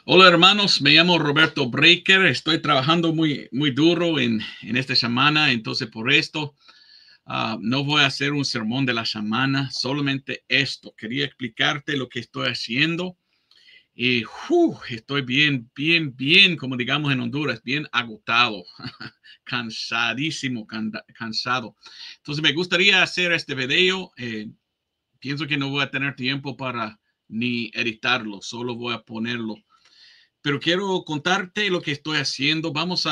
Hola hermanos, me llamo Roberto Breaker, estoy trabajando muy duro en esta semana, entonces por esto no voy a hacer un sermón de la semana, solamente esto, quería explicarte lo que estoy haciendo y estoy bien, como digamos en Honduras, bien agotado, cansadísimo, cansado. Entonces me gustaría hacer este video, pienso que no voy a tener tiempo para ni editarlo, solo voy a ponerlo, pero quiero contarte lo que estoy haciendo. Vamos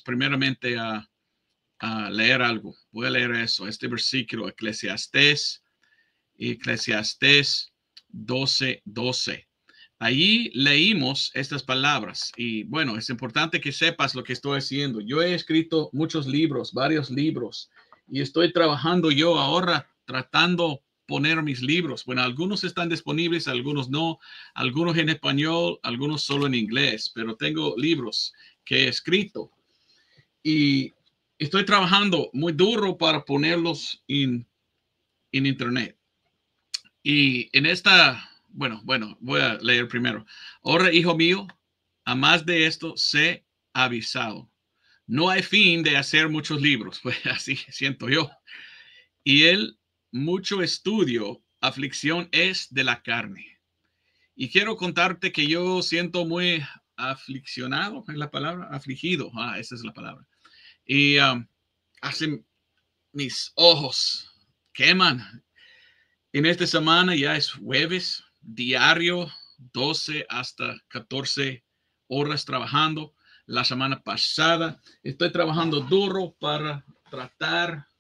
primeramente a leer algo. Voy a leer eso, este versículo, Eclesiastés 12:12. Allí leímos estas palabras y bueno, es importante que sepas lo que estoy haciendo. Yo he escrito muchos libros, varios libros, y estoy trabajando yo ahora tratando poner mis libros. Bueno, algunos están disponibles, algunos no, algunos en español, algunos solo en inglés, pero tengo libros que he escrito y estoy trabajando muy duro para ponerlos en internet. Y en esta, bueno, voy a leer primero. Ahora, hijo mío, a más de esto, sé avisado. No hay fin de hacer muchos libros, pues así siento yo. Y el mucho estudio, aflicción es de la carne. Y quiero contarte que yo siento muy afliccionado, es la palabra, afligido, esa es la palabra. Y hacen mis ojos queman. En esta semana ya es jueves, diario, 12 hasta 14 horas trabajando. La semana pasada estoy trabajando duro para tratar de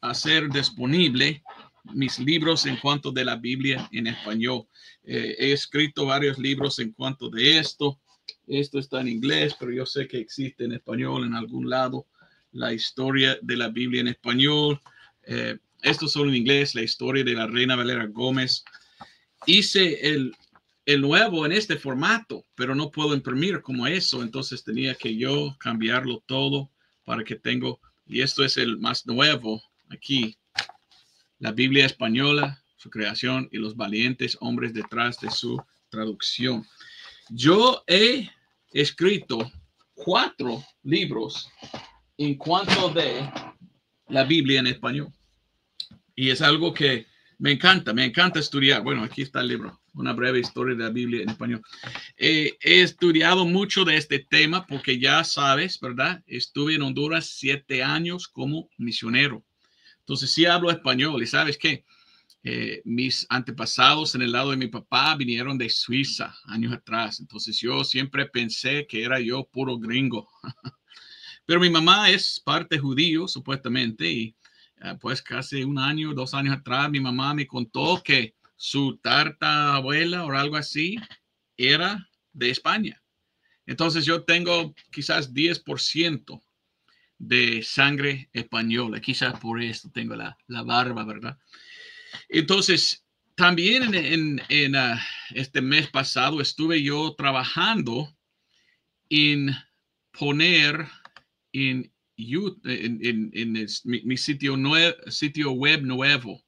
hacer disponible mis libros en cuanto de la Biblia en español. He escrito varios libros en cuanto de esto. Esto está en inglés, pero yo sé que existe en español en algún lado. La historia de la Biblia en español. Esto solo en inglés, la historia de la Reina Valera Gómez. Hice el nuevo en este formato, pero no puedo imprimir como eso, entonces tenía que yo cambiarlo todo para que tengo, y esto es el más nuevo aquí, la Biblia española, su creación y los valientes hombres detrás de su traducción. Yo he escrito 4 libros en cuanto de la Biblia en español. Y es algo que me encanta estudiar. Bueno, aquí está el libro, una breve historia de la Biblia en español. He estudiado mucho de este tema porque ya sabes, ¿verdad? Estuve en Honduras 7 años como misionero. Entonces sí hablo español y sabes qué, mis antepasados en el lado de mi papá vinieron de Suiza años atrás. Entonces yo siempre pensé que era yo puro gringo. Pero mi mamá es parte judío, supuestamente, y pues casi un año, 2 años atrás, mi mamá me contó que su tartabuela o algo así era de España. Entonces yo tengo quizás 10% de sangre española, quizás por esto tengo la barba, ¿verdad? Entonces, también en este mes pasado estuve yo trabajando en poner en, mi sitio web nuevo.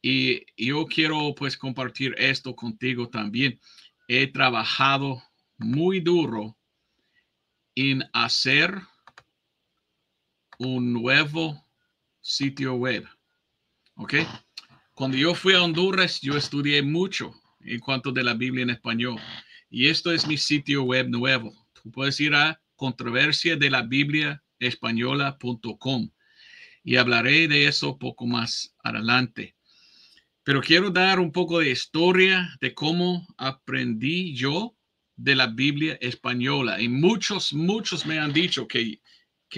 Y yo quiero pues compartir esto contigo también. He trabajado muy duro en hacer un nuevo sitio web. ¿Ok? Cuando yo fui a Honduras, yo estudié mucho en cuanto de la Biblia en español. Y esto es mi sitio web nuevo. Tú puedes ir a controversia de la Biblia española.com y hablaré de eso poco más adelante. Pero quiero dar un poco de historia de cómo aprendí yo de la Biblia española. Y muchos me han dicho que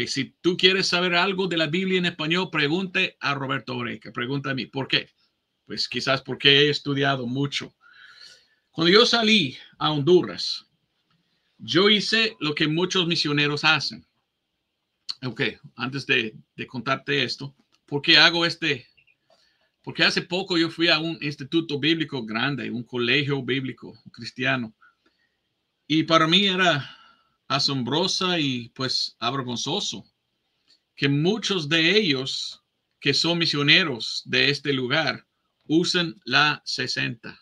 si tú quieres saber algo de la Biblia en español, pregunte a Roberto Oreca, pregunta a mí. ¿Por qué? Pues quizás porque he estudiado mucho. Cuando yo salí a Honduras, yo hice lo que muchos misioneros hacen. Ok, antes de contarte esto, ¿por qué hago Porque hace poco yo fui a un instituto bíblico grande, un colegio bíblico cristiano, y para mí era asombrosa y pues avergonzoso que muchos de ellos que son misioneros de este lugar usan la 60.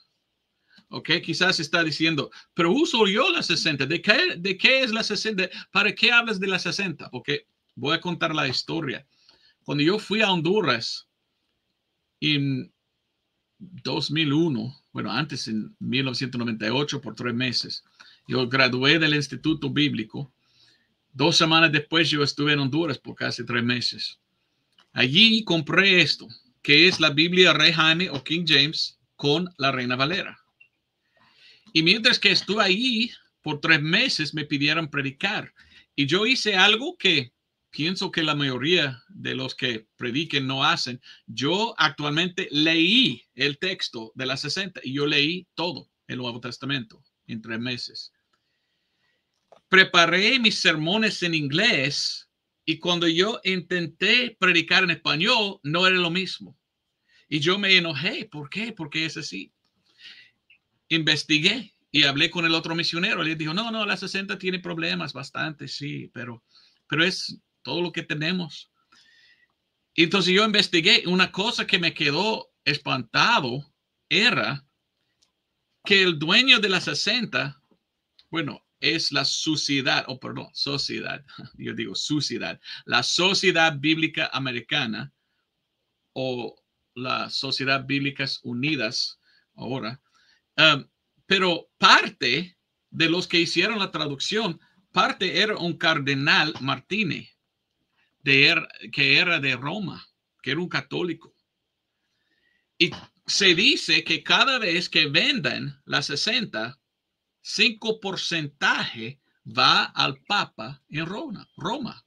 Ok, quizás está diciendo, pero uso yo la 60. ¿De qué es la 60? ¿Para qué hablas de la 60? Ok, voy a contar la historia. Cuando yo fui a Honduras en 2001, bueno, antes en 1998 por 3 meses, yo gradué del Instituto Bíblico. 2 semanas después yo estuve en Honduras por casi 3 meses. Allí compré esto, que es la Biblia Rey Jaime o King James con la Reina Valera. Y mientras que estuve allí por 3 meses me pidieron predicar. Y yo hice algo que pienso que la mayoría de los que prediquen no hacen. Yo actualmente leí el texto de la 60 y yo leí todo el Nuevo Testamento en 3 meses. Preparé mis sermones en inglés y cuando yo intenté predicar en español no era lo mismo. Y yo me enojé. ¿Por qué? Porque es así. Investigué y hablé con el otro misionero. Le dijo, no, la 60 tiene problemas bastante, sí, pero es todo lo que tenemos. Entonces yo investigué. Una cosa que me quedó espantado era que el dueño de la 60, bueno, es la sociedad, sociedad, yo digo sociedad, la Sociedad Bíblica Americana o la Sociedad Bíblicas Unidas ahora. Pero parte de los que hicieron la traducción, parte era un cardenal Martínez, que era de Roma, que era un católico. Y se dice que cada vez que vendan la 60, 5% va al Papa en Roma.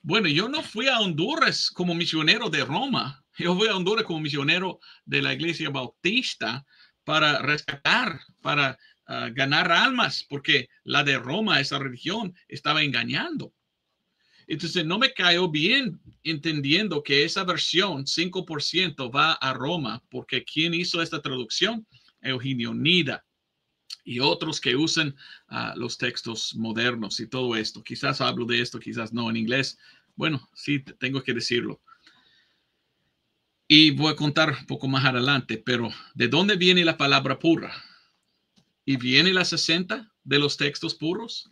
Bueno, yo no fui a Honduras como misionero de Roma. Yo fui a Honduras como misionero de la Iglesia Bautista para rescatar, para ganar almas, porque la de Roma, esa religión, estaba engañando. Entonces no me cayó bien entendiendo que esa versión 5% va a Roma, porque ¿quién hizo esta traducción? Eugenio Nida y otros que usan los textos modernos y todo esto. Quizás hablo de esto, quizás no en inglés. Bueno, sí, tengo que decirlo. Y voy a contar un poco más adelante, pero ¿de dónde viene la palabra pura? ¿Y viene la 60 de los textos puros?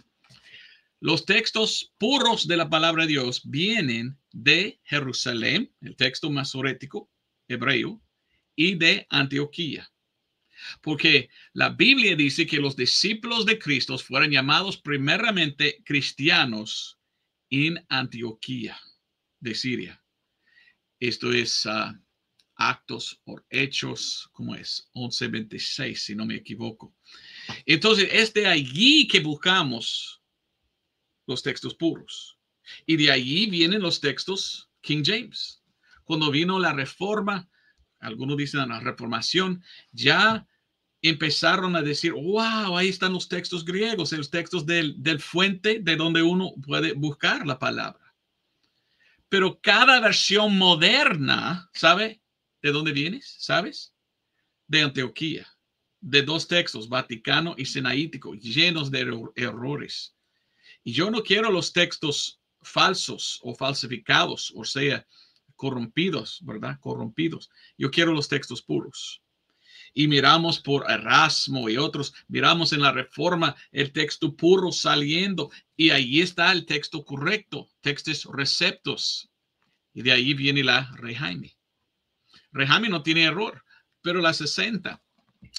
Los textos puros de la palabra de Dios vienen de Jerusalén, el texto masorético hebreo, y de Antioquía. Porque la Biblia dice que los discípulos de Cristo fueron llamados primeramente cristianos en Antioquía de Siria. Esto es Actos o Hechos, ¿cómo es? 11:26, si no me equivoco. Entonces, es de allí que buscamos los textos puros. Y de allí vienen los textos King James. Cuando vino la reforma, algunos dicen la reformación, ya empezaron a decir, wow, ahí están los textos griegos, los textos del fuente de donde uno puede buscar la palabra. Pero cada versión moderna, ¿sabe de dónde vienes? ¿Sabes? De Antioquía, de 2 textos, Vaticano y Sinaítico, llenos de errores. Y yo no quiero los textos falsos o falsificados, o sea, corrompidos, ¿verdad? Corrompidos. Yo quiero los textos puros. Y miramos por Erasmo y otros, miramos en la Reforma el texto puro saliendo y ahí está el texto correcto, textos receptos. Y de ahí viene la Rey Jaime. Rey Jaime no tiene error, pero la 60,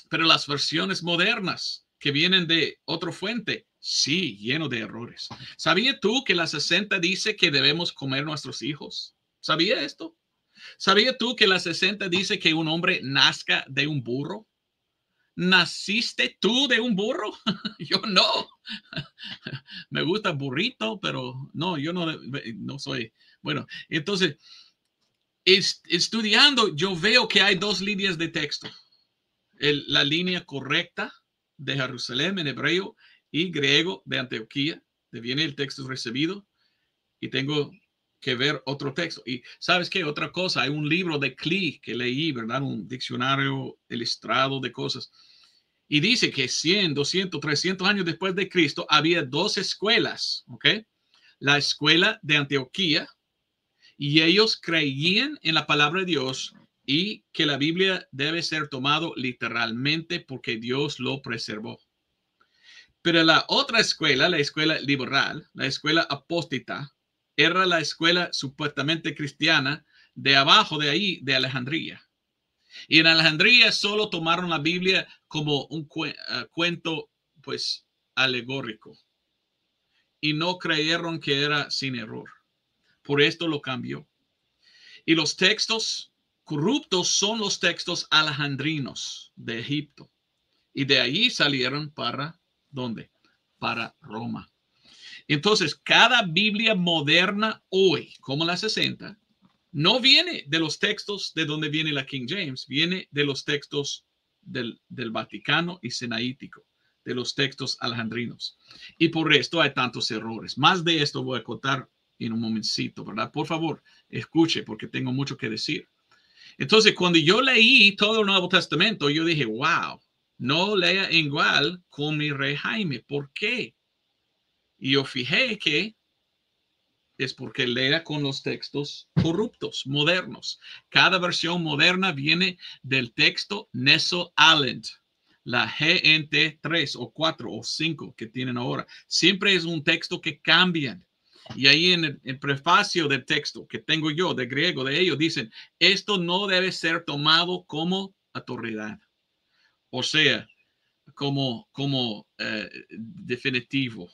pero las versiones modernas que vienen de otra fuente, sí, lleno de errores. ¿Sabías tú que la 60 dice que debemos comer nuestros hijos? ¿Sabía esto? ¿Sabías tú que la 60 dice que un hombre nazca de un burro? ¿Naciste tú de un burro? Yo no. Me gusta burrito, pero no, yo no soy. Bueno, entonces, estudiando, yo veo que hay 2 líneas de texto. La línea correcta de Jerusalén en hebreo y griego de Antioquía, de viene el texto recibido, y tengo que ver otro texto. Y ¿sabes qué? Otra cosa, hay un libro de Klee que leí, ¿verdad? Un diccionario ilustrado de cosas. Y dice que 100, 200, 300 años después de Cristo había 2 escuelas, ¿ok? La escuela de Antioquía, y ellos creían en la palabra de Dios y que la Biblia debe ser tomado literalmente porque Dios lo preservó. Pero la otra escuela, la escuela liberal, la escuela apóstata, era la escuela supuestamente cristiana de abajo de ahí, de Alejandría. Y en Alejandría solo tomaron la Biblia como un cuento, pues, alegórico. Y no creyeron que era sin error. Por esto lo cambió. Y los textos corruptos son los textos alejandrinos de Egipto. Y de allí salieron para, ¿dónde? Para Roma. Entonces, cada Biblia moderna hoy, como la 60, no viene de los textos de donde viene la King James, viene de los textos del Vaticano y Sinaítico, de los textos alejandrinos. Y por esto hay tantos errores. Más de esto voy a contar en un momentito, ¿verdad? Por favor, escuche porque tengo mucho que decir. Entonces, cuando yo leí todo el Nuevo Testamento, yo dije, wow, no lea igual con mi rey Jaime. ¿Por qué? Y yo fijé que es porque lea con los textos corruptos, modernos. Cada versión moderna viene del texto Nestle Aland, la GNT 3 o 4 o 5 que tienen ahora. Siempre es un texto que cambian. Y ahí en el prefacio del texto que tengo yo, de griego, de ellos, dicen, esto no debe ser tomado como autoridad. O sea, como definitivo,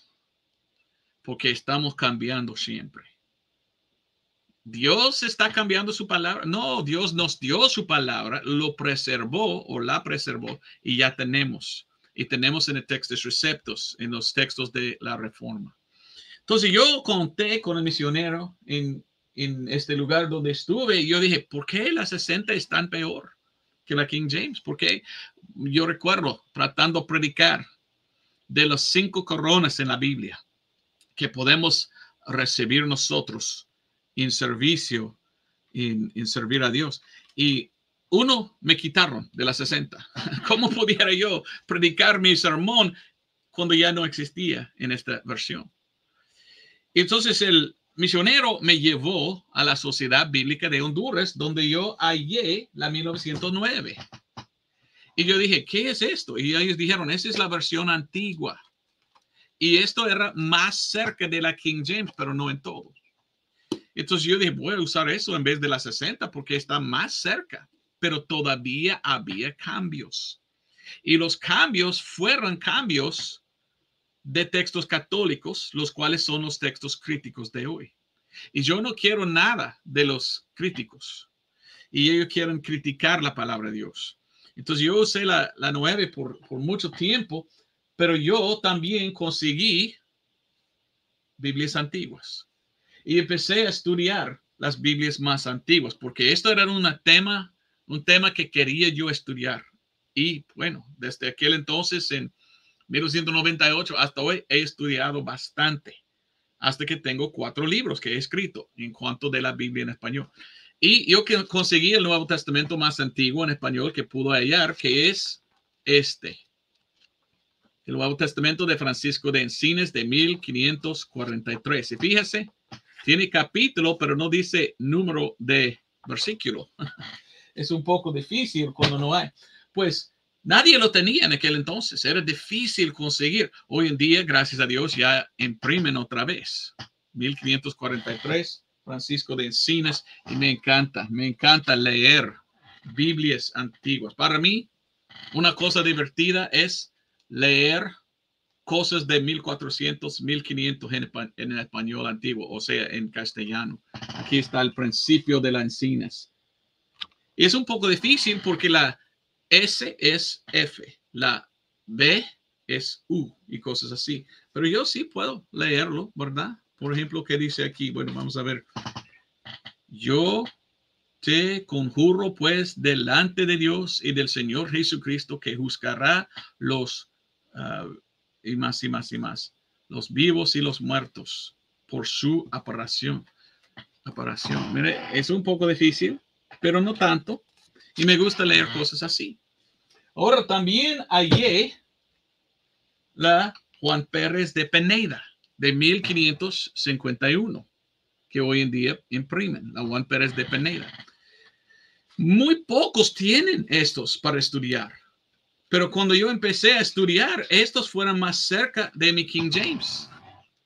porque estamos cambiando siempre. Dios está cambiando su palabra. No, Dios nos dio su palabra, lo preservó o la preservó y ya tenemos. Y tenemos en el texto de receptos, en los textos de la Reforma. Entonces yo conté con el misionero en este lugar donde estuve y yo dije, ¿por qué la 60 es tan peor que la King James? Porque yo recuerdo tratando de predicar de las 5 coronas en la Biblia que podemos recibir nosotros en servicio, en servir a Dios. Y uno me quitaron de las 60. ¿Cómo pudiera yo predicar mi sermón cuando ya no existía en esta versión? Entonces el misionero me llevó a la Sociedad Bíblica de Honduras, donde yo hallé la 1909. Y yo dije, ¿qué es esto? Y ellos dijeron, esa es la versión antigua. Y esto era más cerca de la King James, pero no en todo. Entonces yo dije, voy a usar eso en vez de la 60 porque está más cerca, pero todavía había cambios. Y los cambios fueron cambios de textos católicos, los cuales son los textos críticos de hoy. Y yo no quiero nada de los críticos. Y ellos quieren criticar la palabra de Dios. Entonces yo usé la 9 por mucho tiempo, pero yo también conseguí Biblias antiguas. Y empecé a estudiar las Biblias más antiguas, porque esto era un tema que quería yo estudiar. Y bueno, desde aquel entonces, en 1998 hasta hoy, he estudiado bastante, hasta que tengo 4 libros que he escrito en cuanto de la Biblia en español. Y yo conseguí el Nuevo Testamento más antiguo en español que pudo hallar, que es este. El Nuevo Testamento de Francisco de Encinas de 1543. Y fíjese, tiene capítulo, pero no dice número de versículo. Es un poco difícil cuando no hay. Pues nadie lo tenía en aquel entonces. Era difícil conseguir. Hoy en día, gracias a Dios, ya imprimen otra vez. 1543, Francisco de Encinas. Y me encanta leer Biblias antiguas. Para mí, una cosa divertida es leer cosas de 1400, 1500 en el español antiguo, o sea, en castellano. Aquí está el principio de las Encinas. Y es un poco difícil porque la S es F, la B es U y cosas así. Pero yo sí puedo leerlo, ¿verdad? Por ejemplo, ¿qué dice aquí? Bueno, vamos a ver. Yo te conjuro pues delante de Dios y del Señor Jesucristo que juzgará los y más y más y más, los vivos y los muertos por su aparición. Mire, es un poco difícil, pero no tanto. Y me gusta leer cosas así. Ahora también hallé la Juan Pérez de Peneda de 1551, que hoy en día imprimen, la Juan Pérez de Peneda. Muy pocos tienen estos para estudiar. Pero cuando yo empecé a estudiar, estos fueron más cerca de mi King James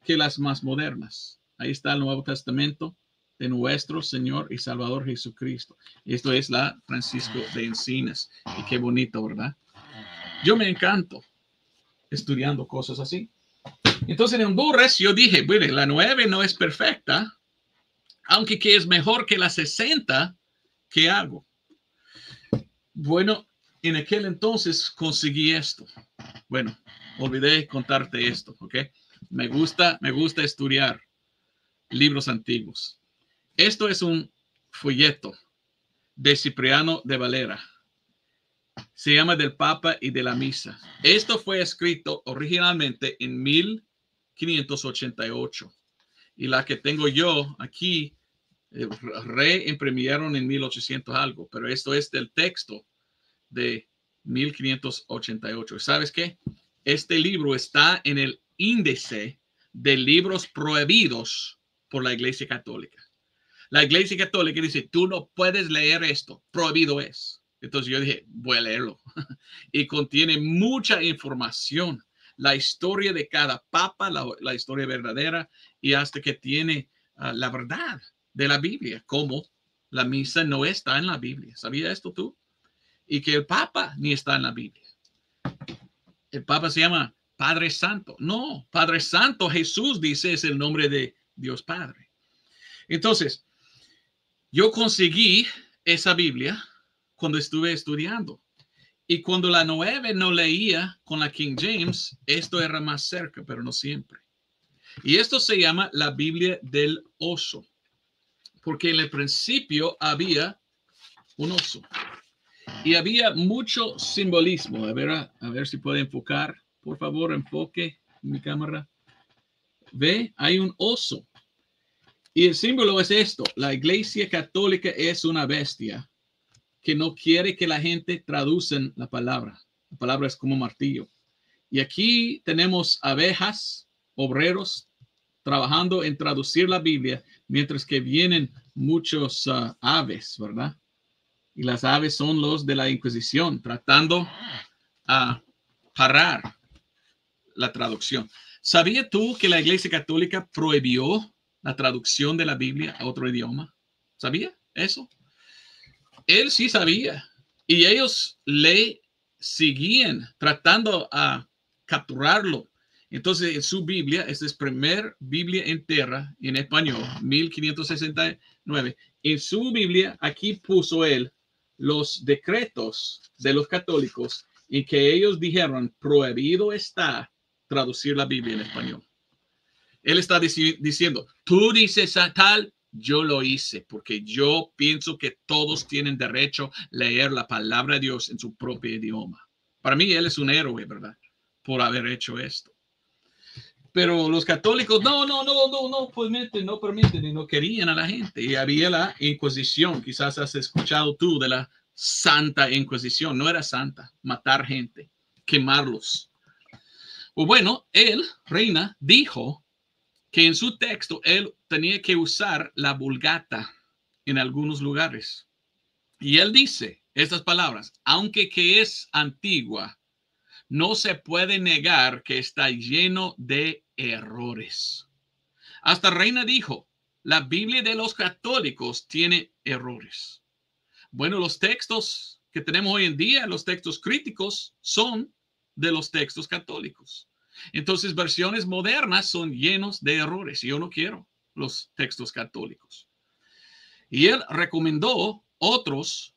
que las más modernas. Ahí está el Nuevo Testamento de nuestro Señor y Salvador Jesucristo. Esto es la Francisco de Encinas. Y qué bonito, ¿verdad? Yo me encanto estudiando cosas así. Entonces en Honduras yo dije, bueno, la 9 no es perfecta, aunque que es mejor que la 60, ¿qué hago? Bueno, en aquel entonces conseguí esto. Bueno, olvidé contarte esto, ¿ok? Me gusta estudiar libros antiguos. Esto es un folleto de Cipriano de Valera. Se llama Del Papa y de la Misa. Esto fue escrito originalmente en 1588. Y la que tengo yo aquí, reimprimieron en 1800 algo. Pero esto es del texto de 1588. ¿Sabes qué? Este libro está en el índice de libros prohibidos por la Iglesia Católica. La Iglesia Católica dice, tú no puedes leer esto, prohibido es. Entonces yo dije, voy a leerlo. Y contiene mucha información, la historia de cada papa, la historia verdadera, y hasta que tiene la verdad de la Biblia, como la misa no está en la Biblia. ¿Sabía esto tú? Y que el Papa ni está en la Biblia. El Papa se llama Padre Santo. No, Padre Santo, Jesús dice, es el nombre de Dios Padre. Entonces, yo conseguí esa Biblia cuando estuve estudiando. Y cuando la 9 no leía con la King James, esto era más cerca, pero no siempre. Y esto se llama la Biblia del oso, porque en el principio había un oso. Y había mucho simbolismo. A ver si puede enfocar. Por favor, enfoque mi cámara. Ve, hay un oso. Y el símbolo es esto. La Iglesia Católica es una bestia que no quiere que la gente traduzca la palabra. La palabra es como martillo. Y aquí tenemos abejas, obreros, trabajando en traducir la Biblia, mientras que vienen muchos aves, ¿verdad? Y las aves son los de la Inquisición, tratando a parar la traducción. ¿Sabías tú que la Iglesia Católica prohibió la traducción de la Biblia a otro idioma? ¿Sabía eso? Él sí sabía. Y ellos le seguían tratando a capturarlo. Entonces, en su Biblia, esta es primer Biblia entera en español, 1569. En su Biblia, aquí puso él los decretos de los católicos en que ellos dijeron, prohibido está traducir la Biblia en español. Él está diciendo, tú dices tal, yo lo hice, porque yo pienso que todos tienen derecho a leer la palabra de Dios en su propio idioma. Para mí, él es un héroe, ¿verdad? Por haber hecho esto. Pero los católicos, no permiten, y no querían a la gente. Y había la Inquisición, quizás has escuchado tú de la Santa Inquisición. No era santa, matar gente, quemarlos. O bueno, él, Reina, dijo que en su texto él tenía que usar la Vulgata en algunos lugares. Y él dice estas palabras, aunque que es antigua, no se puede negar que está lleno de errores. Hasta Reina dijo, la Biblia de los católicos tiene errores. Bueno, los textos que tenemos hoy en día, los textos críticos, son de los textos católicos. Entonces, versiones modernas son llenos de errores. Y yo no quiero los textos católicos. Y él recomendó otros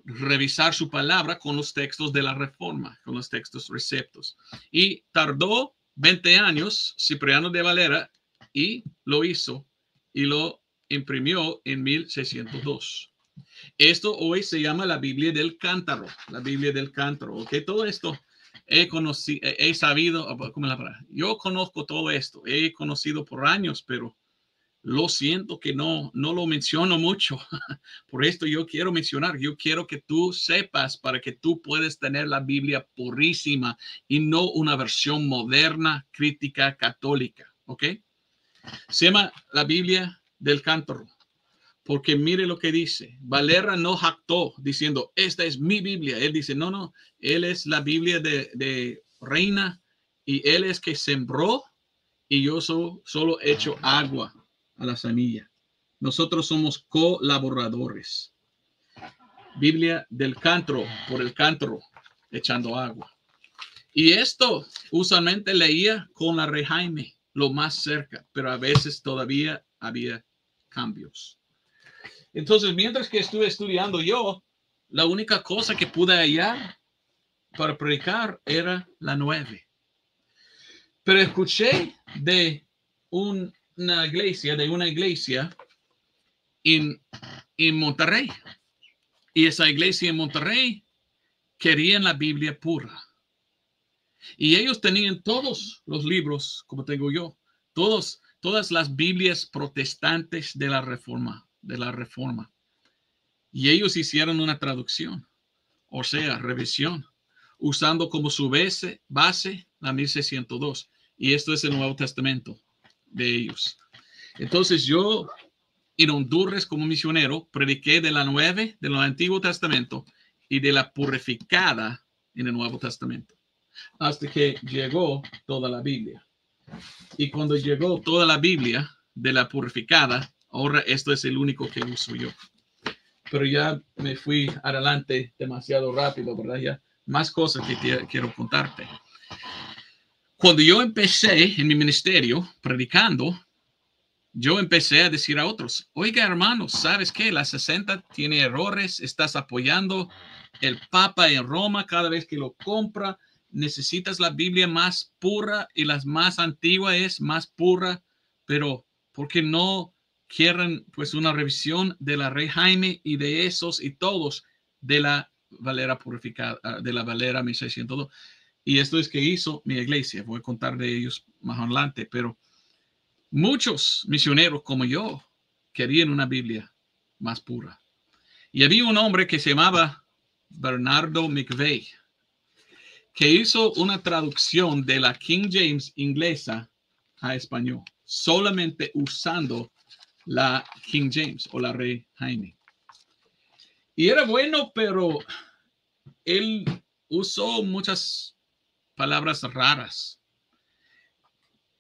revisar su palabra con los textos de la Reforma, con los textos receptos. Y tardó 20 años Cipriano de Valera y lo hizo y lo imprimió en 1602. Esto hoy se llama la Biblia del Cántaro, la Biblia del Cántaro. ¿Ok? Todo esto he sabido, ¿cómo es la palabra? Yo conozco todo esto, he conocido por años, pero lo siento que no lo menciono mucho. Por esto yo quiero mencionar, yo quiero que tú sepas para que tú puedas tener la Biblia purísima y no una versión moderna, crítica, católica. ¿Ok? Se llama la Biblia del Cántaro. Porque mire lo que dice. Valera no jactó diciendo, esta es mi Biblia. Él dice, no, no, él es la Biblia de Reina y él es que sembró y yo solo echo agua a la semilla. Nosotros somos colaboradores. Biblia del cántaro, por el cántaro, echando agua. Y esto usualmente leía con la Rey Jaime, lo más cerca, pero a veces todavía había cambios. Entonces, mientras que estuve estudiando yo, la única cosa que pude hallar para predicar era la 9. Pero escuché de una iglesia en Monterrey. Y esa iglesia en Monterrey querían la Biblia pura. Y ellos tenían todos los libros, como tengo yo, todas las Biblias protestantes de la Reforma. Y ellos hicieron una traducción, o sea, revisión, usando como su base la 1602. Y esto es el Nuevo Testamento de ellos. Entonces yo, en Honduras como misionero, prediqué de la 9 del Antiguo Testamento y de la purificada en el Nuevo Testamento, hasta que llegó toda la Biblia. Y cuando llegó toda la Biblia de la purificada, ahora esto es el único que uso yo. Pero ya me fui adelante demasiado rápido, ¿verdad? Ya más cosas que quiero contarte. Cuando yo empecé en mi ministerio predicando, yo empecé a decir a otros, oiga hermanos, ¿sabes qué? La 60 tiene errores, estás apoyando el Papa en Roma cada vez que lo compra, necesitas la Biblia más pura y la más antigua es más pura, pero ¿por qué no quieren pues una revisión de la Rey Jaime y de esos y todos de la Valera purificada, de la Valera 1602? Y esto es que hizo mi iglesia, voy a contar de ellos más adelante, pero muchos misioneros como yo querían una Biblia más pura. Y había un hombre que se llamaba Bernardo McVeigh, que hizo una traducción de la King James inglesa a español, solamente usando la King James o la Rey Jaime. Y era bueno, pero él usó muchas palabras raras.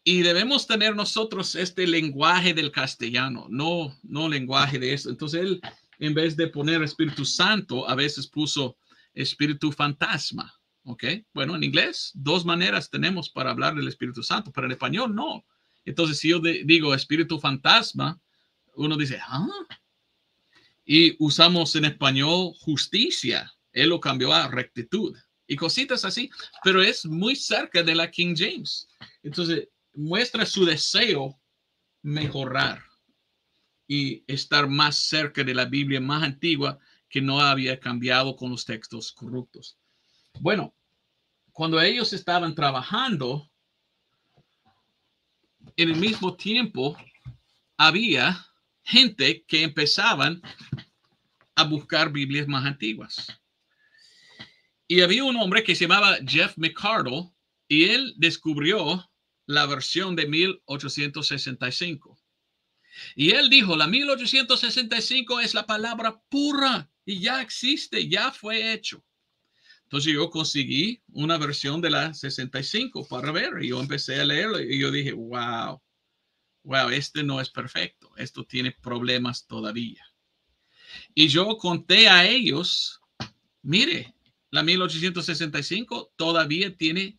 Y debemos tener nosotros este lenguaje del castellano, no lenguaje de eso. Entonces él, en vez de poner Espíritu Santo, a veces puso Espíritu Fantasma. ¿Ok? Bueno, en inglés, dos maneras tenemos para hablar del Espíritu Santo, pero en español no. Entonces, si yo digo Espíritu Fantasma, uno dice, ¿ah? Y usamos en español justicia. Él lo cambió a rectitud y cositas así, pero es muy cerca de la King James. Entonces, muestra su deseo mejorar y estar más cerca de la Biblia más antigua que no había cambiado con los textos corruptos. Bueno, cuando ellos estaban trabajando, en el mismo tiempo había gente que empezaban a buscar Biblias más antiguas. Y había un hombre que se llamaba Jeff McArdle y él descubrió la versión de 1865. Y él dijo, la 1865 es la palabra pura y ya existe, ya fue hecho. Entonces yo conseguí una versión de la 65 para ver y yo empecé a leerlo y yo dije, wow, este no es perfecto, esto tiene problemas todavía. Y yo conté a ellos, mire, la 1865 todavía tiene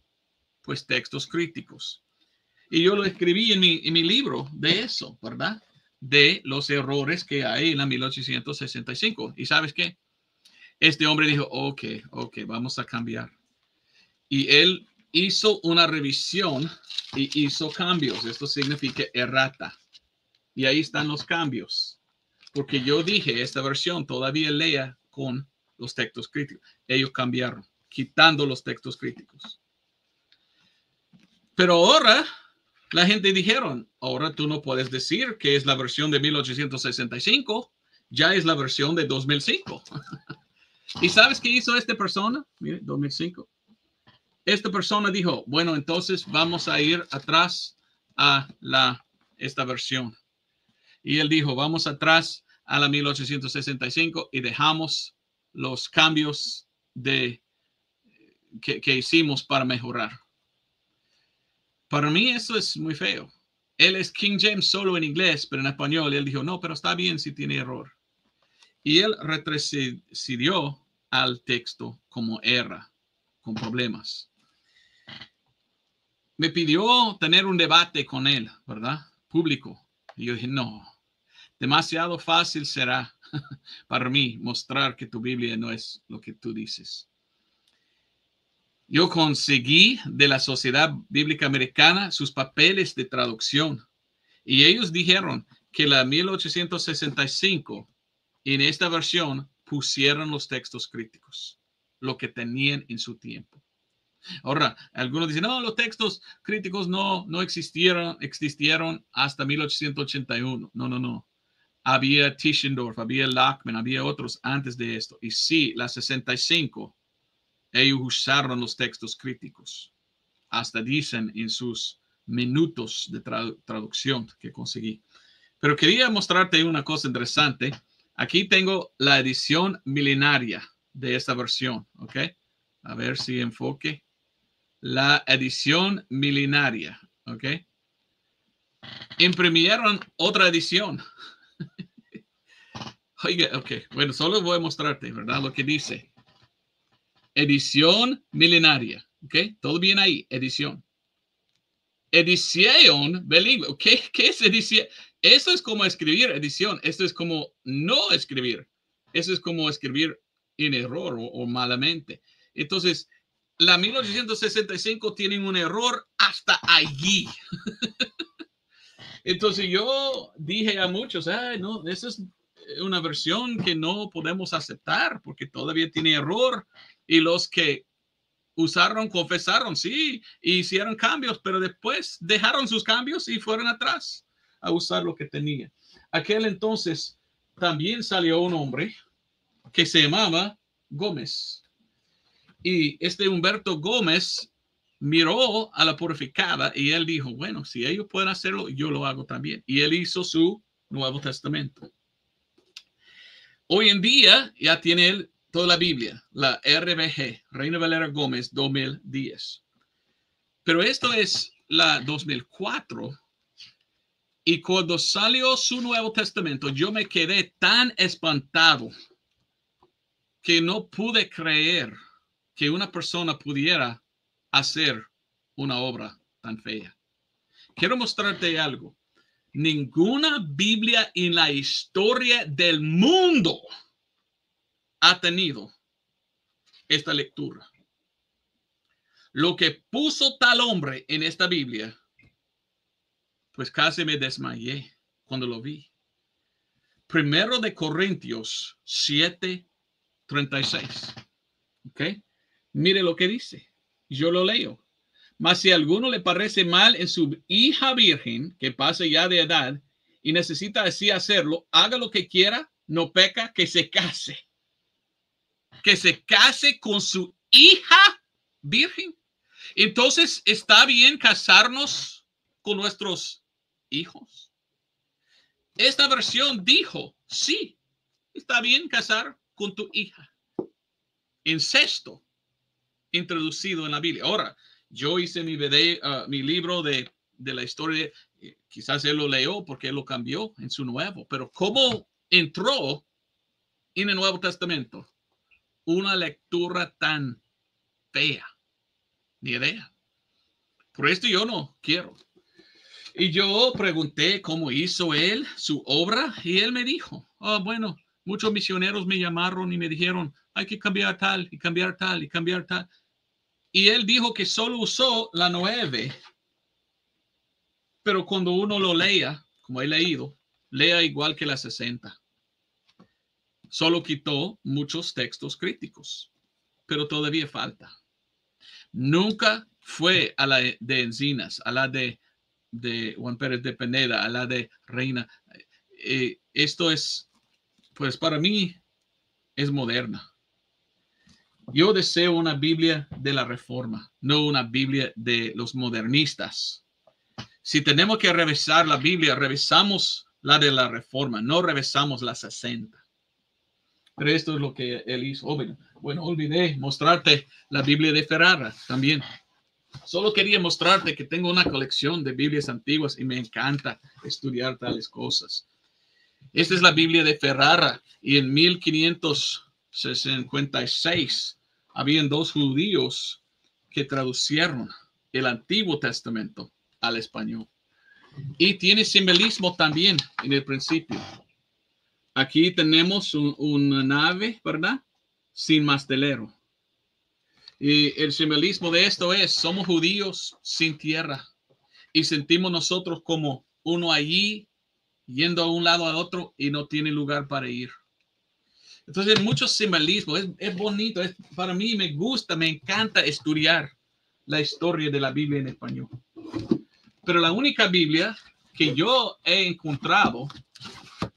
pues textos críticos. Y yo lo escribí en mi libro de eso, ¿verdad? De los errores que hay en la 1865. ¿Y sabes qué? Este hombre dijo, ok, vamos a cambiar. Y él hizo una revisión y hizo cambios. Esto significa errata. Y ahí están los cambios. Porque yo dije, esta versión todavía lea con los textos críticos. Ellos cambiaron, quitando los textos críticos. Pero ahora la gente dijeron, ahora tú no puedes decir que es la versión de 1865, ya es la versión de 2005. ¿Y sabes qué hizo esta persona? Mire, 2005. Esta persona dijo, bueno, entonces vamos a ir atrás a esta versión. Y él dijo, vamos atrás a la 1865 y dejamos los cambios que hicimos para mejorar. Para mí eso es muy feo. Él es King James solo en inglés, pero en español él dijo, no, pero está bien si tiene error. Y él retrocedió al texto como era, con problemas. Me pidió tener un debate con él, ¿verdad? Público. Y yo dije, no, demasiado fácil será para mí mostrar que tu Biblia no es lo que tú dices. Yo conseguí de la Sociedad Bíblica Americana sus papeles de traducción y ellos dijeron que la 1865 en esta versión pusieron los textos críticos, lo que tenían en su tiempo. Ahora, algunos dicen, no, los textos críticos no existieron hasta 1881. No. Había Tischendorf, había Lachmann, había otros antes de esto. Y sí, la 65, ellos usaron los textos críticos. Hasta dicen en sus minutos de traducción que conseguí. Pero quería mostrarte una cosa interesante. Aquí tengo la edición milenaria de esta versión, ¿ok? A ver si enfoque. La edición milenaria, ¿ok? Imprimieron otra edición. Oiga, ok, bueno, solo voy a mostrarte, ¿verdad? Lo que dice. Edición milenaria, ¿ok? Todo bien ahí, edición. Edición bilingüe, ¿qué es edición? Eso es como escribir edición, esto es como no escribir. Eso es como escribir en error o malamente. Entonces, la 1865 tiene un error hasta allí. Entonces yo dije a muchos, no, esa es una versión que no podemos aceptar porque todavía tiene error. Y los que usaron, confesaron, sí, hicieron cambios, pero después dejaron sus cambios y fueron atrás a usar lo que tenía. Aquel entonces también salió un hombre que se llamaba Gómez. Y este Humberto Gómez miró a la purificada y él dijo, bueno, si ellos pueden hacerlo, yo lo hago también. Y él hizo su Nuevo Testamento. Hoy en día ya tiene él toda la Biblia, la RVG, Reina Valera Gómez 2010. Pero esto es la 2004. Y cuando salió su Nuevo Testamento, yo me quedé tan espantado que no pude creer que una persona pudiera hacer una obra tan fea. Quiero mostrarte algo. Ninguna Biblia en la historia del mundo ha tenido esta lectura. Lo que puso tal hombre en esta Biblia, pues casi me desmayé cuando lo vi. Primero de Corintios 7:36. ¿Ok? Mire lo que dice. Yo lo leo. Mas si a alguno le parece mal en su hija virgen, que pase ya de edad, y necesita así hacerlo, haga lo que quiera, no peca, que se case. Que se case con su hija virgen. Entonces, ¿está bien casarnos con nuestros hijos? Esta versión dijo, sí, está bien casar con tu hija. Incesto introducido en la Biblia. Ahora, yo hice mi libro de la historia, quizás él lo leyó porque él lo cambió en su nuevo, pero ¿cómo entró en el Nuevo Testamento una lectura tan fea? Ni idea. Por esto yo no quiero. Y yo pregunté cómo hizo él su obra y él me dijo, bueno, muchos misioneros me llamaron y me dijeron, hay que cambiar tal y cambiar tal y cambiar tal. Y él dijo que solo usó la 9, pero cuando uno lo lea, como he leído, lea igual que la 60. Solo quitó muchos textos críticos, pero todavía falta. Nunca fue a la de Encinas, a la de Juan Pérez de Pineda, a la de Reina. Esto es, pues para mí, es moderna. Yo deseo una Biblia de la Reforma, no una Biblia de los modernistas. Si tenemos que revisar la Biblia, revisamos la de la Reforma. No rebasamos las 60. Pero esto es lo que él hizo. Bueno, olvidé mostrarte la Biblia de Ferrara también. Solo quería mostrarte que tengo una colección de Biblias antiguas y me encanta estudiar tales cosas. Esta es la Biblia de Ferrara y en 1556 habían 2 judíos que traducieron el Antiguo Testamento al español. Y tiene simbolismo también en el principio. Aquí tenemos una nave, ¿verdad? Sin mastelero. Y el simbolismo de esto es, somos judíos sin tierra y sentimos nosotros como uno allí yendo a un lado a otro y no tiene lugar para ir. Entonces, mucho simbolismo, es bonito, para mí me gusta, me encanta estudiar la historia de la Biblia en español. Pero la única Biblia que yo he encontrado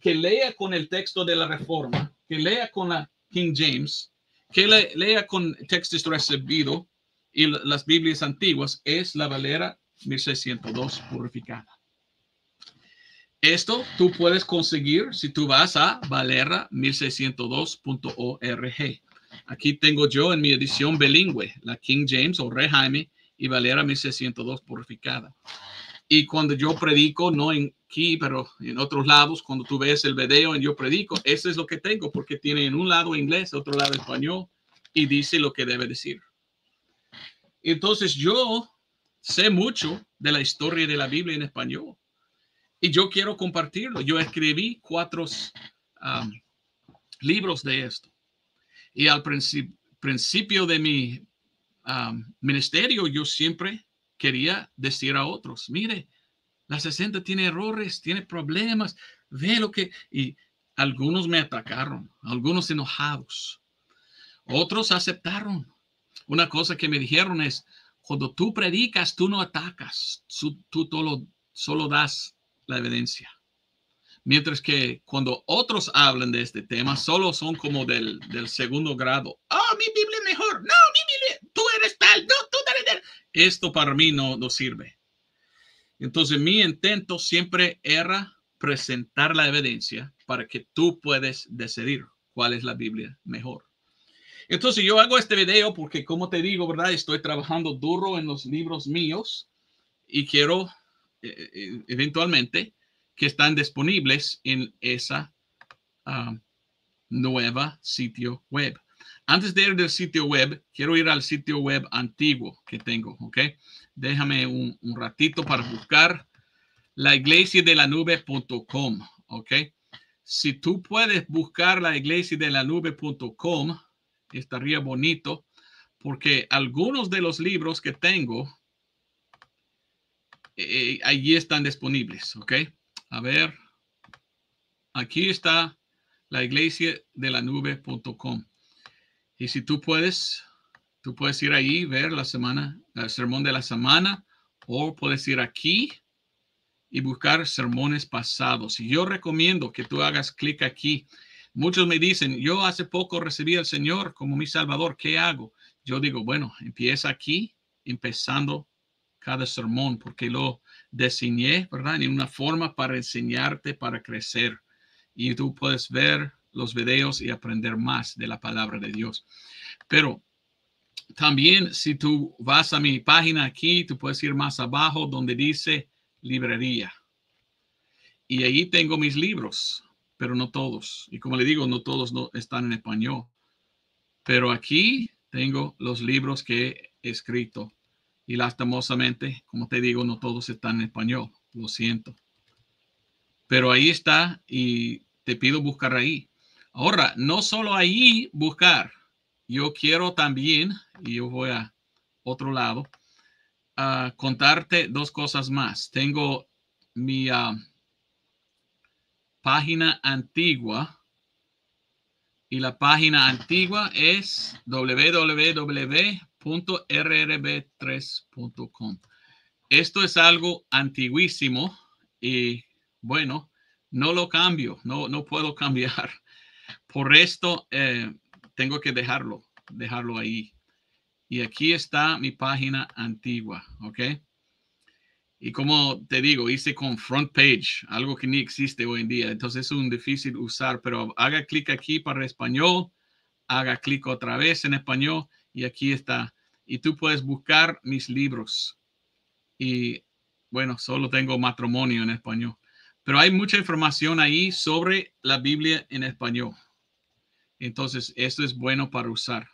que lea con el texto de la Reforma, que lea con la King James, que lea con textos recibidos y las Biblias antiguas, es la Valera 1602 purificada. Esto tú puedes conseguir si tú vas a valera1602.org. Aquí tengo yo en mi edición bilingüe la King James o Rey Jaime y Valera 1602 purificada. Y cuando yo predico, no aquí, pero en otros lados, cuando tú ves el video en yo predico, eso es lo que tengo, porque tiene en un lado inglés, otro lado español, y dice lo que debe decir. Entonces yo sé mucho de la historia de la Biblia en español, y yo quiero compartirlo. Yo escribí 4 libros de esto. Y al principio de mi ministerio, yo siempre quería decir a otros, mire, la 60 tiene errores, tiene problemas, ve lo que... Y algunos me atacaron, algunos enojados, otros aceptaron. Una cosa que me dijeron es, cuando tú predicas, tú no atacas, tú solo das la evidencia. Mientras que cuando otros hablan de este tema, solo son como del segundo grado. Oh, mi Biblia es mejor. No, mi Biblia, tú eres tal. No, tú eres. Esto para mí no sirve. Entonces, mi intento siempre era presentar la evidencia para que tú puedas decidir cuál es la Biblia mejor. Entonces, yo hago este video porque, como te digo, ¿verdad? Estoy trabajando duro en los libros míos y quiero eventualmente que están disponibles en esa nueva sitio web. Antes de ir del sitio web, quiero ir al sitio web antiguo que tengo, ¿ok? Déjame un ratito para buscar laiglesiadelanube.com, ¿ok? Si tú puedes buscar laiglesiadelanube.com, estaría bonito, porque algunos de los libros que tengo allí están disponibles, ¿ok? A ver, aquí está laiglesiadelanube.com. Y si tú puedes ir ahí, ver el sermón de la semana, o puedes ir aquí y buscar sermones pasados. Y yo recomiendo que tú hagas clic aquí. Muchos me dicen, yo hace poco recibí al Señor como mi Salvador, ¿qué hago? Yo digo, bueno, empieza aquí, empezando cada sermón, porque lo diseñé, ¿verdad? En una forma para enseñarte, para crecer. Y tú puedes ver los videos y aprender más de la palabra de Dios. Pero también, si tú vas a mi página aquí, tú puedes ir más abajo donde dice librería. Y ahí tengo mis libros, pero no todos. Y como le digo, no todos están en español. Pero aquí tengo los libros que he escrito. Y lastimosamente, como te digo, no todos están en español. Lo siento. Pero ahí está y te pido buscar ahí. Ahora, no solo ahí buscar. Yo quiero también, y yo voy a otro lado, contarte 2 cosas más. Tengo mi página antigua, y la página antigua es www.rrb3.com. Esto es algo antiguísimo y bueno, no lo cambio, no puedo cambiar. Por esto tengo que dejarlo ahí. Y aquí está mi página antigua, ¿ok? Y como te digo, hice con front page, algo que ni existe hoy en día. Entonces es un difícil usar, pero haga clic aquí para español, haga clic otra vez en español y aquí está. Y tú puedes buscar mis libros. Y bueno, solo tengo matrimonio en español. Pero hay mucha información ahí sobre la Biblia en español. Entonces, esto es bueno para usar.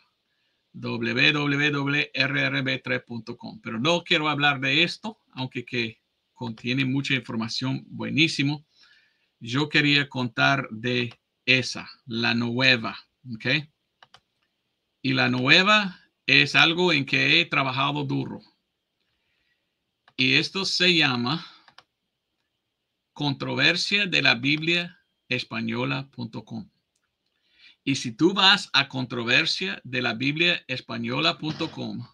www.rrb3.com. Pero no quiero hablar de esto, aunque que contiene mucha información buenísimo. Yo quería contar de esa, la nueva, ¿ok? Y la nueva es algo en que he trabajado duro. Y esto se llama controversia de la Biblia española.com. Y si tú vas a controversia de la Biblia española.com,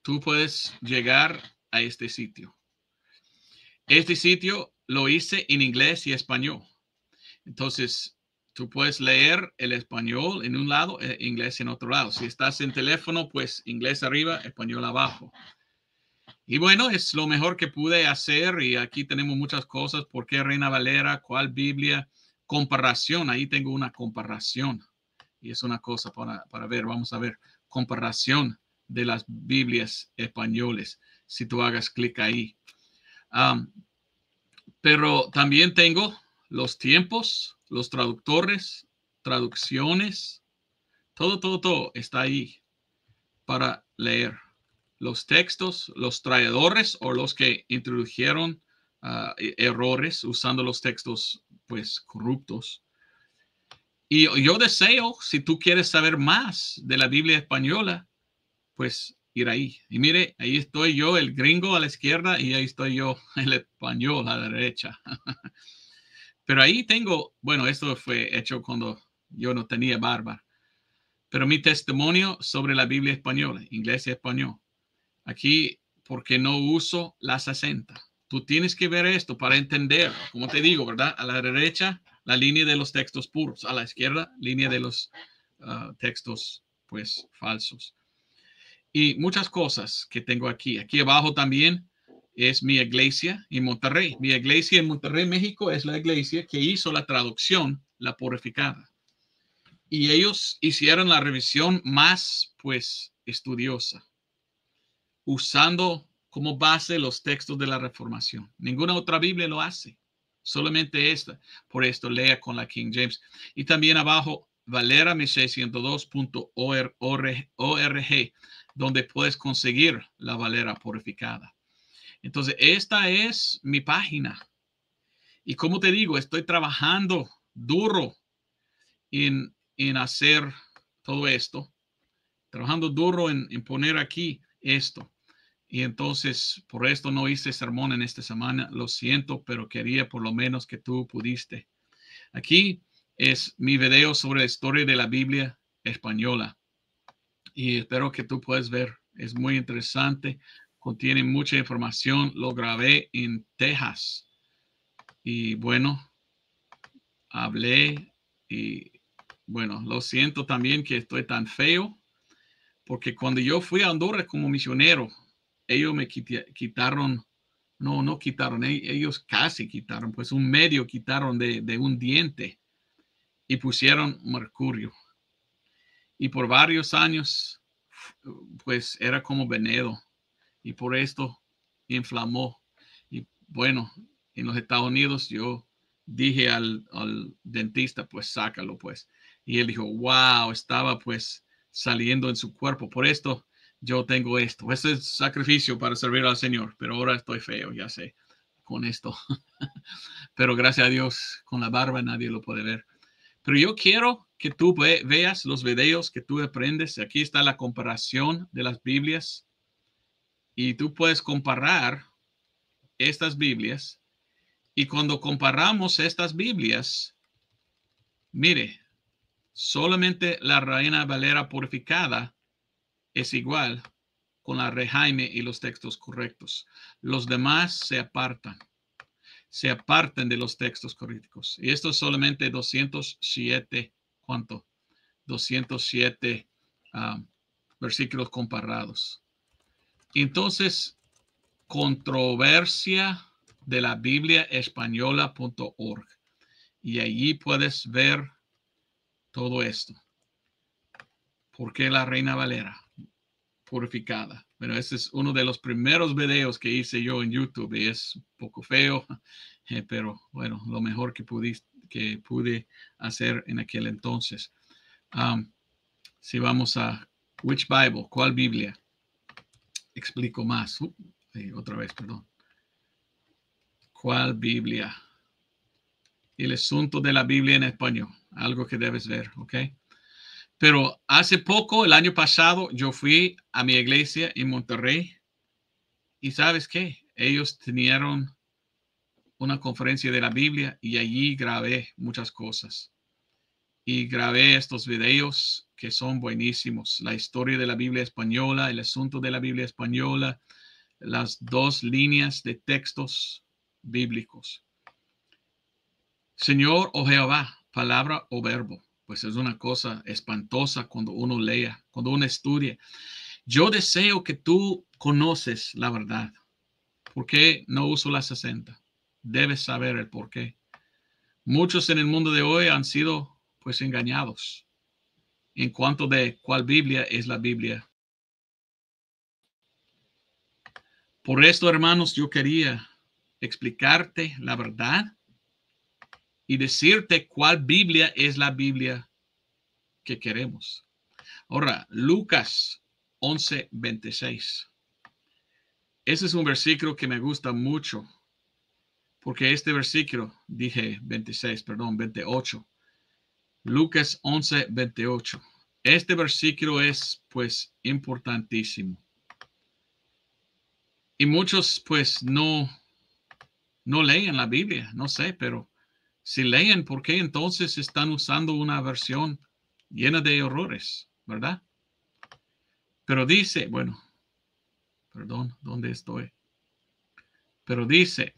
tú puedes llegar a este sitio. Este sitio lo hice en inglés y español. Entonces, tú puedes leer el español en un lado, inglés en otro lado. Si estás en teléfono, pues inglés arriba, español abajo. Y bueno, es lo mejor que pude hacer y aquí tenemos muchas cosas. ¿Por qué Reina Valera? ¿Cuál Biblia? Comparación. Ahí tengo una comparación. Y es una cosa para ver. Vamos a ver. Comparación de las Biblias españoles. Si tú hagas clic ahí. Pero también tengo los tiempos, los traductores, traducciones. Todo está ahí para leer. Los textos, los traidores o los que introdujeron errores usando los textos pues corruptos. Y yo deseo, si tú quieres saber más de la Biblia española, pues ir ahí. Y mire, ahí estoy yo, el gringo a la izquierda, y ahí estoy yo, el español a la derecha. Pero ahí tengo, bueno, esto fue hecho cuando yo no tenía barba, pero mi testimonio sobre la Biblia española, inglés y español. Aquí, porque no uso la 60. Tú tienes que ver esto para entender, como te digo, ¿verdad? A la derecha, la línea de los textos puros. A la izquierda, línea de los textos, pues, falsos. Y muchas cosas que tengo aquí. Aquí abajo también es mi iglesia en Monterrey. Mi iglesia en Monterrey, México, es la iglesia que hizo la traducción, la purificada. Y ellos hicieron la revisión más, pues, estudiosa, usando como base los textos de la Reformación. Ninguna otra Biblia lo hace, solamente esta. Por esto lea con la King James. Y también abajo, valera1602.org, donde puedes conseguir la Valera purificada. Entonces, esta es mi página. Y como te digo, estoy trabajando duro en hacer todo esto, trabajando duro en poner aquí esto. Y entonces, por esto no hice sermón en esta semana. Lo siento, pero quería por lo menos que tú pudiste. Aquí es mi video sobre la historia de la Biblia española. Y espero que tú puedas ver. Es muy interesante. Contiene mucha información. Lo grabé en Texas. Y bueno, hablé y bueno, lo siento también que estoy tan feo. Porque cuando yo fui a Honduras como misionero, ellos me quitaron, no quitaron, ellos casi quitaron, pues un medio quitaron de un diente y pusieron mercurio. Y por varios años, pues era como veneno y por esto inflamó. Y bueno, en los Estados Unidos yo dije al dentista, pues sácalo, pues. Y él dijo, wow, estaba pues saliendo en su cuerpo. Por esto yo tengo esto. Ese es sacrificio para servir al Señor, pero ahora estoy feo, ya sé, con esto. Pero gracias a Dios, con la barba nadie lo puede ver. Pero yo quiero que tú veas los videos, que tú aprendes. Aquí está la comparación de las Biblias. Y tú puedes comparar estas Biblias. Y cuando comparamos estas Biblias, mire, solamente la Reina Valera purificada es igual con la Reina Jaime y los textos correctos. Los demás se apartan de los textos correctos. Y esto es solamente 207, ¿cuánto? 207 versículos comparados. Entonces, controversia de la Biblia española.org. Y allí puedes ver todo esto. ¿Por qué la Reina Valera purificada? Bueno, este es uno de los primeros videos que hice yo en YouTube y es un poco feo, pero bueno, lo mejor que pude hacer en aquel entonces. Si vamos a Which Bible, ¿cuál Biblia? Explico más. Otra vez, perdón. ¿Cuál Biblia? El asunto de la Biblia en español, algo que debes ver, ¿ok? Pero hace poco, el año pasado, yo fui a mi iglesia en Monterrey y ¿sabes qué? Ellos tenían una conferencia de la Biblia y allí grabé muchas cosas. Y grabé estos videos que son buenísimos. La historia de la Biblia española, el asunto de la Biblia española, las dos líneas de textos bíblicos. Señor o Jehová, palabra o verbo. Pues es una cosa espantosa cuando uno lea, cuando uno estudia. Yo deseo que tú conoces la verdad. ¿Por qué no uso la 60? Debes saber el por qué. Muchos en el mundo de hoy han sido pues engañados en cuanto de cuál Biblia es la Biblia. Por esto, hermanos, yo quería explicarte la verdad y decirte cuál Biblia es la Biblia que queremos. Ahora, Lucas 11:26. Ese es un versículo que me gusta mucho, porque este versículo, dije 26, perdón, 28. Lucas 11:28. Este versículo es pues importantísimo. Y muchos pues no leen la Biblia, no sé, pero si leen, ¿por qué entonces están usando una versión llena de errores, verdad? Pero dice, bueno, perdón, ¿dónde estoy? Pero dice,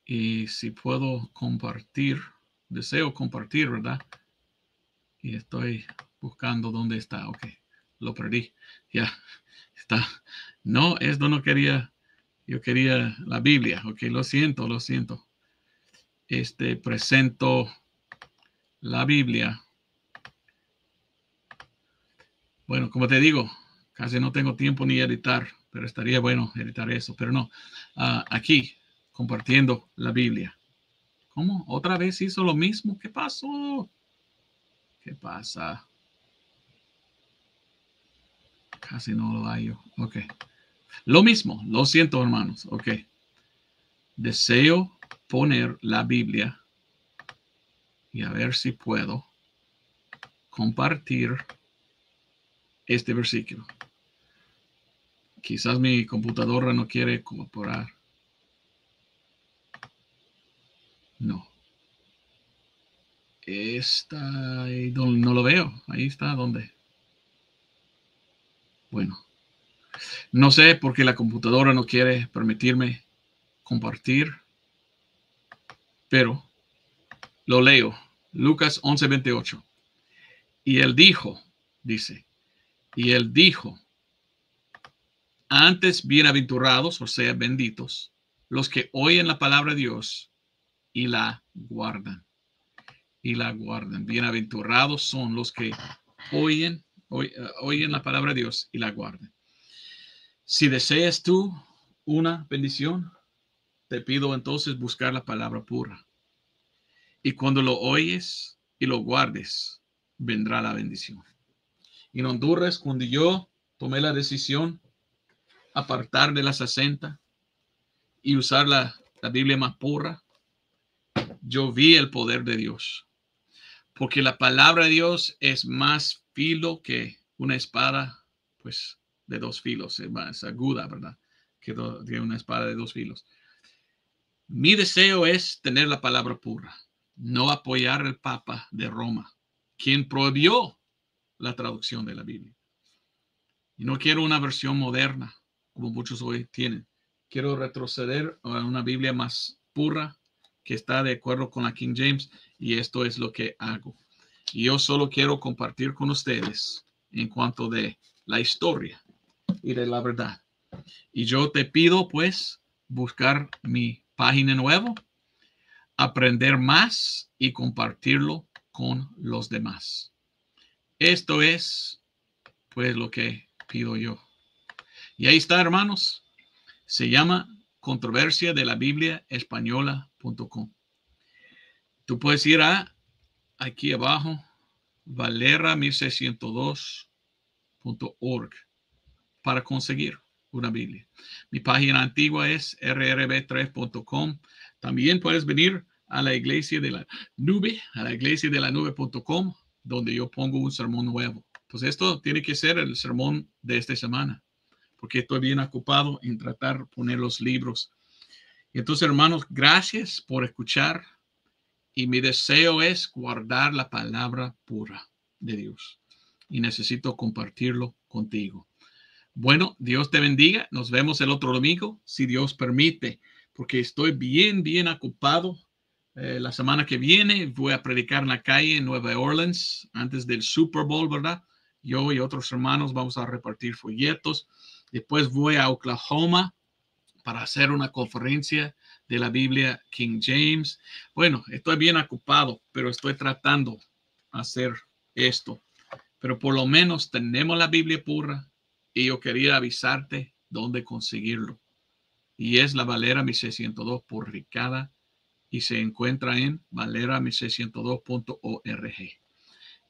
y si puedo compartir, deseo compartir, ¿verdad? Y estoy buscando dónde está, ok, lo perdí, ya, está. No, esto no quería, yo quería la Biblia, ok, lo siento. Presento la Biblia. Bueno, como te digo, casi no tengo tiempo ni editar, pero estaría bueno editar eso, pero no. Aquí, compartiendo la Biblia. ¿Cómo? ¿Otra vez hizo lo mismo? ¿Qué pasó? ¿Qué pasa? Casi no lo hallo. Ok. Lo mismo. Lo siento, hermanos. Ok. Deseo poner la Biblia y a ver si puedo compartir este versículo. Quizás mi computadora no quiere cooperar. No. Está ahí, no lo veo. Ahí está, ¿dónde? Bueno, no sé por qué la computadora no quiere permitirme compartir, pero lo leo. Lucas 11:28. Y él dijo, dice, y él dijo, antes bienaventurados, o sea, benditos, los que oyen la palabra de Dios y la guardan. Y la guardan. Bienaventurados son los que oyen la palabra de Dios y la guardan. Si deseas tú una bendición, te pido entonces buscar la palabra pura. Y cuando lo oyes y lo guardes, vendrá la bendición. En Honduras, cuando yo tomé la decisión apartar de la 60 y usar la Biblia más pura, yo vi el poder de Dios. Porque la palabra de Dios es más filo que una espada, pues, de dos filos. Es más aguda, ¿verdad? Que una espada de dos filos. Mi deseo es tener la palabra pura, no apoyar al Papa de Roma, quien prohibió la traducción de la Biblia. Y no quiero una versión moderna, como muchos hoy tienen. Quiero retroceder a una Biblia más pura, que está de acuerdo con la King James, y esto es lo que hago. Y yo solo quiero compartir con ustedes en cuanto de la historia y de la verdad. Y yo te pido, pues, buscar mi página nueva, aprender más y compartirlo con los demás. Esto es, pues, lo que pido yo. Y ahí está, hermanos. Se llama controversia de la Biblia española.com. Tú puedes ir aquí abajo, valera1602.org para conseguir una Biblia. Mi página antigua es rrb3.com. También puedes venir a la iglesia de la nube, a la iglesia de la nube.com, donde yo pongo un sermón nuevo. Pues esto tiene que ser el sermón de esta semana, porque estoy bien ocupado en tratar de poner los libros. Entonces, hermanos, gracias por escuchar. Y mi deseo es guardar la palabra pura de Dios. Y necesito compartirlo contigo. Bueno, Dios te bendiga. Nos vemos el otro domingo, si Dios permite, porque estoy bien ocupado. La semana que viene voy a predicar en la calle en Nueva Orleans antes del Super Bowl, ¿verdad? Yo y otros hermanos vamos a repartir folletos. Después voy a Oklahoma para hacer una conferencia de la Biblia King James. Bueno, estoy bien ocupado, pero estoy tratando de hacer esto. Pero por lo menos tenemos la Biblia pura y yo quería avisarte dónde conseguirlo. Y es la Valera 1602 publicada y se encuentra en valera1602.org.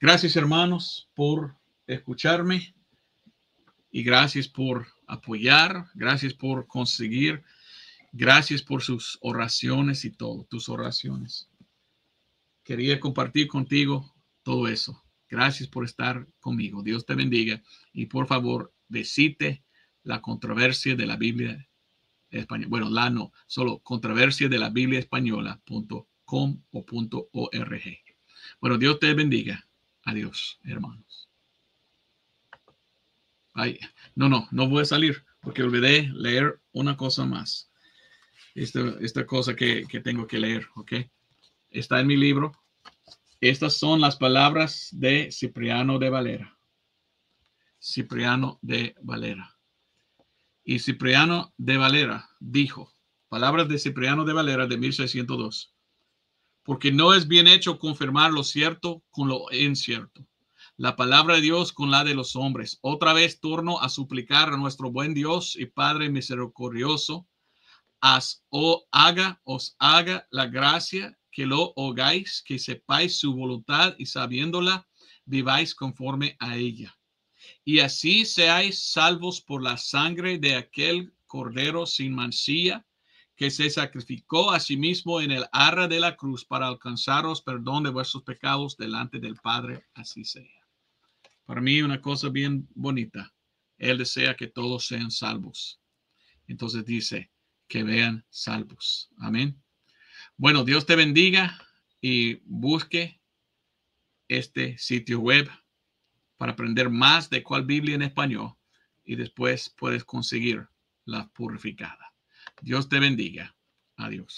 Gracias, hermanos, por escucharme y gracias por apoyar, gracias por conseguir. Gracias por sus oraciones y todo, tus oraciones. Quería compartir contigo todo eso. Gracias por estar conmigo. Dios te bendiga. Y por favor, visite la controversia de la Biblia española. Bueno, solo controversia de la Biblia española.com o .org. Bueno, Dios te bendiga. Adiós, hermanos. Ay, no voy a salir porque olvidé leer una cosa más. Esta cosa que tengo que leer, ¿ok? Está en mi libro. Estas son las palabras de Cipriano de Valera. Cipriano de Valera. Y Cipriano de Valera dijo, palabras de Cipriano de Valera de 1602, porque no es bien hecho confirmar lo cierto con lo incierto. La palabra de Dios con la de los hombres. Otra vez torno a suplicar a nuestro buen Dios y Padre misericordioso, os haga la gracia que lo oigáis, que sepáis su voluntad y sabiéndola, viváis conforme a ella. Y así seáis salvos por la sangre de aquel cordero sin mancilla, que se sacrificó a sí mismo en el arra de la cruz para alcanzaros perdón de vuestros pecados delante del Padre, así sea. Para mí una cosa bien bonita. Él desea que todos sean salvos. Entonces dice, que vean salvos. Amén. Bueno, Dios te bendiga y busque este sitio web para aprender más de cuál Biblia en español y después puedes conseguir la purificada. Dios te bendiga. Adiós.